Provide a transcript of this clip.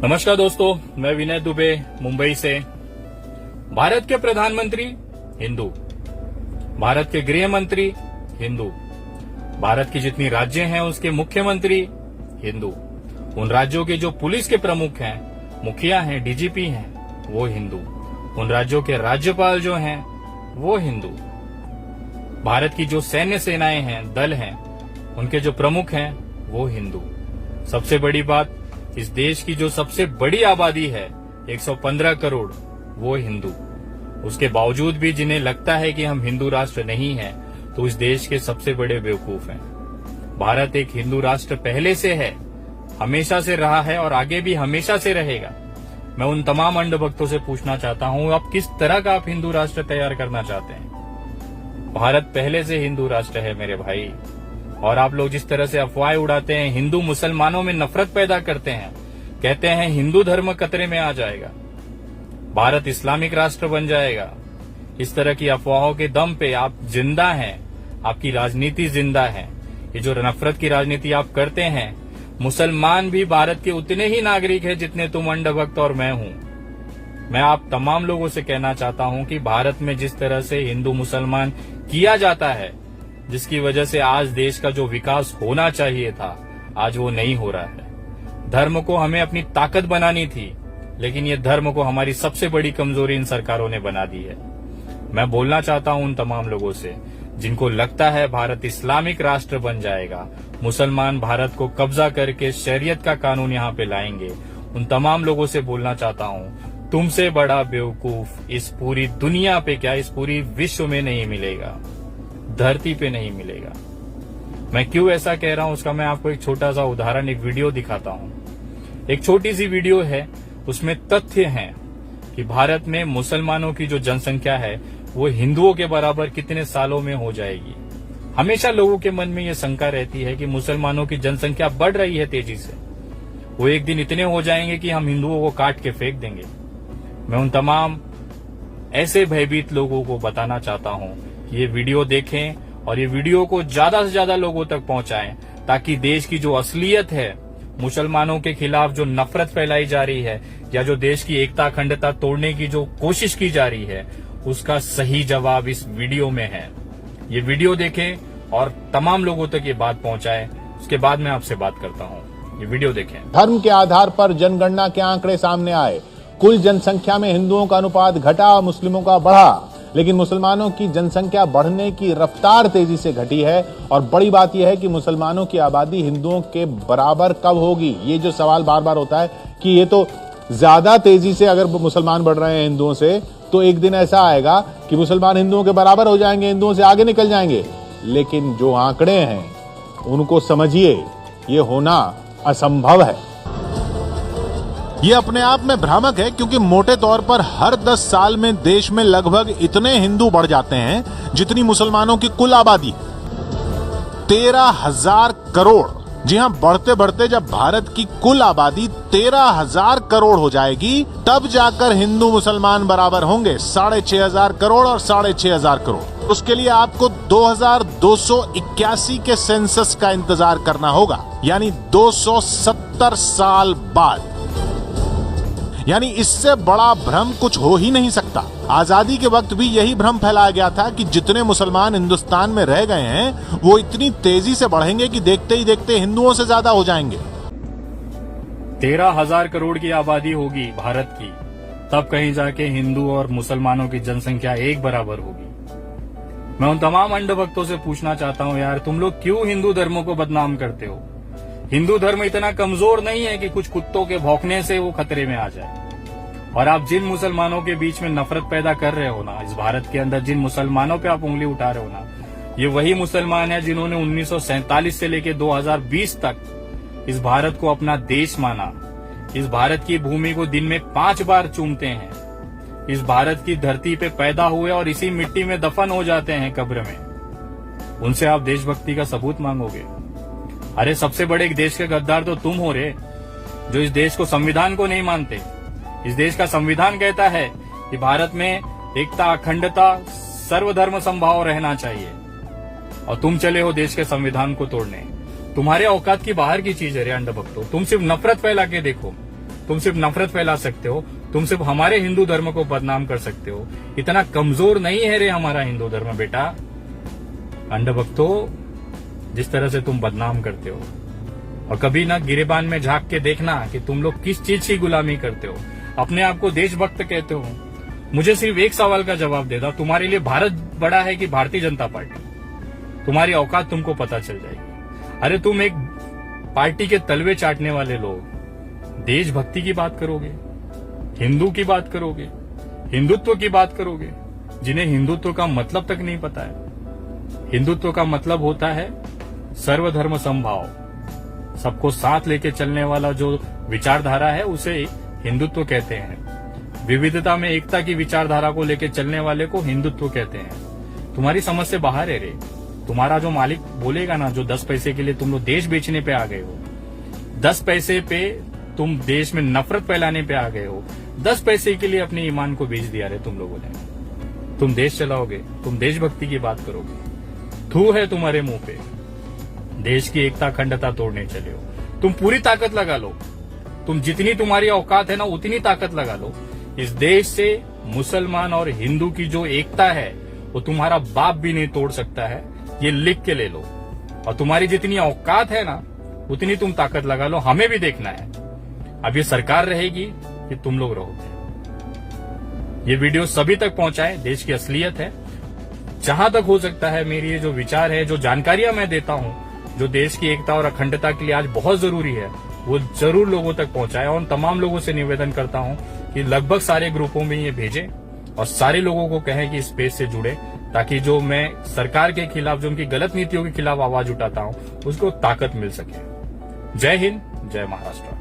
नमस्कार दोस्तों, मैं विनय दुबे मुंबई से। भारत के प्रधानमंत्री हिंदू, भारत के गृह मंत्री हिंदू, भारत की जितनी राज्य हैं उसके मुख्यमंत्री हिंदू, उन राज्यों के जो पुलिस के प्रमुख हैं, मुखिया हैं, डीजीपी हैं, वो हिंदू, उन राज्यों के राज्यपाल जो हैं वो हिंदू, भारत की जो सैन्य सेनाएं हैं, दल हैं, उनके जो प्रमुख हैं वो हिंदू। सबसे बड़ी बात, इस देश की जो सबसे बड़ी आबादी है 115 करोड़, वो हिंदू। उसके बावजूद भी जिन्हें लगता है कि हम हिंदू राष्ट्र नहीं हैं, तो इस देश के सबसे बड़े बेवकूफ हैं। भारत एक हिंदू राष्ट्र पहले से है, हमेशा से रहा है और आगे भी हमेशा से रहेगा। मैं उन तमाम अंध भक्तों से पूछना चाहता हूं, आप किस तरह का आप हिंदू राष्ट्र तैयार करना चाहते हैं? भारत पहले से हिंदू राष्ट्र है मेरे भाई। और आप लोग जिस तरह से अफवाहें उड़ाते हैं, हिंदू मुसलमानों में नफरत पैदा करते हैं, कहते हैं हिंदू धर्म खतरे में आ जाएगा, भारत इस्लामिक राष्ट्र बन जाएगा, इस तरह की अफवाहों के दम पे आप जिंदा हैं, आपकी राजनीति जिंदा है। ये जो नफरत की राजनीति आप करते हैं, मुसलमान भी भारत के उतने ही नागरिक हैं जितने तुम अंधभक्त और मैं हूं। मैं आप तमाम लोगों से कहना चाहता हूं कि भारत में जिस तरह से हिंदू मुसलमान किया जाता है, जिसकी वजह से आज देश का जो विकास होना चाहिए था, आज वो नहीं हो रहा है। धर्म को हमें अपनी ताकत बनानी थी, लेकिन ये धर्म को हमारी सबसे बड़ी कमजोरी इन सरकारों ने बना दी है। मैं बोलना चाहता हूं उन तमाम लोगों से जिनको लगता है भारत इस्लामिक राष्ट्र बन जाएगा, मुसलमान भारत को कब्जा करके शरीयत का कानून यहाँ पे लाएंगे, उन तमाम लोगों से बोलना चाहता हूं, तुमसे बड़ा बेवकूफ इस पूरी दुनिया पे क्या, इस पूरी विश्व में नहीं मिलेगा, धरती पे नहीं मिलेगा। मैं क्यों ऐसा कह रहा हूं उसका मैं आपको एक छोटा सा उदाहरण, एक वीडियो दिखाता हूं। एक छोटी सी वीडियो है, उसमें तथ्य हैं कि भारत में मुसलमानों की जो जनसंख्या है वो हिंदुओं के बराबर कितने सालों में हो जाएगी। हमेशा लोगों के मन में ये शंका रहती है कि मुसलमानों की जनसंख्या बढ़ रही है तेजी से, वो एक दिन इतने हो जाएंगे कि हम हिंदुओं को काट के फेंक देंगे। मैं उन तमाम ऐसे भयभीत लोगों को बताना चाहता हूं, ये वीडियो देखें और ये वीडियो को ज्यादा से ज्यादा लोगों तक पहुंचाएं, ताकि देश की जो असलियत है, मुसलमानों के खिलाफ जो नफरत फैलाई जा रही है या जो देश की एकता अखंडता तोड़ने की जो कोशिश की जा रही है, उसका सही जवाब इस वीडियो में है। ये वीडियो देखें और तमाम लोगों तक ये बात पहुंचाएं। उसके बाद मैं आपसे बात करता हूं। ये वीडियो देखें। धर्म के आधार पर जनगणना के आंकड़े सामने आए, कुल जनसंख्या में हिंदुओं का अनुपात घटा, मुस्लिमों का बढ़ा, लेकिन मुसलमानों की जनसंख्या बढ़ने की रफ्तार तेजी से घटी है। और बड़ी बात यह है कि मुसलमानों की आबादी हिंदुओं के बराबर कब होगी, ये जो सवाल बार बार होता है कि ये तो ज्यादा तेजी से अगर मुसलमान बढ़ रहे हैं हिंदुओं से, तो एक दिन ऐसा आएगा कि मुसलमान हिंदुओं के बराबर हो जाएंगे, हिंदुओं से आगे निकल जाएंगे। लेकिन जो आंकड़े हैं उनको समझिए, ये होना असंभव है। ये अपने आप में भ्रामक है, क्योंकि मोटे तौर पर हर 10 साल में देश में लगभग इतने हिंदू बढ़ जाते हैं जितनी मुसलमानों की कुल आबादी, 13,000 करोड़। जी हां, बढ़ते बढ़ते जब भारत की कुल आबादी 13,000 करोड़ हो जाएगी, तब जाकर हिंदू मुसलमान बराबर होंगे, 6,500 करोड़ और 6,500 करोड़। उसके लिए आपको 2281 के सेंसस का इंतजार करना होगा, यानी 270 साल बाद। यानी इससे बड़ा भ्रम कुछ हो ही नहीं सकता। आजादी के वक्त भी यही भ्रम फैलाया गया था कि जितने मुसलमान हिंदुस्तान में रह गए हैं वो इतनी तेजी से बढ़ेंगे कि देखते ही देखते हिंदुओं से ज्यादा हो जाएंगे। 13,000 करोड़ की आबादी होगी भारत की, तब कहीं जाके हिंदू और मुसलमानों की जनसंख्या एक बराबर होगी। मैं उन तमाम अंध भक्तों से पूछना चाहता हूं, यार तुम लोग क्यों हिंदू धर्मों को बदनाम करते हो? हिंदू धर्म इतना कमजोर नहीं है कि कुछ कुत्तों के भौंकने से वो खतरे में आ जाए। और आप जिन मुसलमानों के बीच में नफरत पैदा कर रहे हो ना, इस भारत के अंदर जिन मुसलमानों पे आप उंगली उठा रहे हो ना, ये वही मुसलमान है जिन्होंने 1947 से लेकर 2020 तक इस भारत को अपना देश माना, इस भारत की भूमि को दिन में 5 बार चूमते हैं, इस भारत की धरती पे पैदा हुए और इसी मिट्टी में दफन हो जाते हैं कब्र में। उनसे आप देशभक्ति का सबूत मांगोगे? अरे सबसे बड़े देश के गद्दार तो तुम हो रे, जो इस देश को, संविधान को नहीं मानते। इस देश का संविधान कहता है कि भारत में एकता अखंडता सर्वधर्म संभाव रहना चाहिए, और तुम चले हो देश के संविधान को तोड़ने। तुम्हारे औकात की बाहर की चीज है रे अंधभक्तों। तुम सिर्फ नफरत फैला के देखो, तुम सिर्फ नफरत फैला सकते हो, तुम सिर्फ हमारे हिंदू धर्म को बदनाम कर सकते हो। इतना कमजोर नहीं है रे हमारा हिंदू धर्म बेटा। अंधभक्तों, जिस तरह से तुम बदनाम करते हो, और कभी ना गिरेबान में झांक के देखना कि तुम लोग किस चीज की गुलामी करते हो। अपने आप को देशभक्त कहते हो। मुझे सिर्फ एक सवाल का जवाब दे दो, तुम्हारे लिए भारत बड़ा है कि भारतीय जनता पार्टी? तुम्हारी औकात तुमको पता चल जाएगी। अरे तुम एक पार्टी के तलवे चाटने वाले लोग देशभक्ति की बात करोगे, हिंदू की बात करोगे, हिंदुत्व की बात करोगे, जिन्हें हिंदुत्व का मतलब तक नहीं पता है। हिंदुत्व का मतलब होता है सर्वधर्म समभाव, सबको साथ लेके चलने वाला जो विचारधारा है उसे हिंदुत्व कहते हैं। विविधता में एकता की विचारधारा को लेके चलने वाले को हिंदुत्व कहते हैं। तुम्हारी समझ से बाहर है रे। तुम्हारा जो मालिक बोलेगा ना, जो 10 पैसे के लिए तुम लोग देश बेचने पे आ गए हो, 10 पैसे पे तुम देश में नफरत फैलाने पे आ गए हो, 10 पैसे के लिए अपने ईमान को बेच दिया रे तुम लोगों ने। तुम देश चलाओगे, तुम देशभक्ति की बात करोगे, थू है तुम्हारे मुंह पे। देश की एकता अखंडता तोड़ने चले हो। तुम पूरी ताकत लगा लो, तुम जितनी तुम्हारी औकात है ना उतनी ताकत लगा लो। इस देश से मुसलमान और हिंदू की जो एकता है वो तुम्हारा बाप भी नहीं तोड़ सकता है, ये लिख के ले लो। और तुम्हारी जितनी औकात है ना उतनी तुम ताकत लगा लो। हमें भी देखना है अब ये सरकार रहेगी कि तुम लोग रहोगे। ये वीडियो सभी तक पहुंचाए, देश की असलियत है। जहां तक हो सकता है मेरी ये जो विचार है, जो जानकारियां मैं देता हूं, जो देश की एकता और अखंडता के लिए आज बहुत जरूरी है, वो जरूर लोगों तक पहुंचाए। और तमाम लोगों से निवेदन करता हूं कि लगभग सारे ग्रुपों में ये भेजें और सारे लोगों को कहें कि इस पेज से जुड़े, ताकि जो मैं सरकार के खिलाफ, जो उनकी गलत नीतियों के खिलाफ आवाज उठाता हूं, उसको ताकत मिल सके। जय हिंद, जय महाराष्ट्र।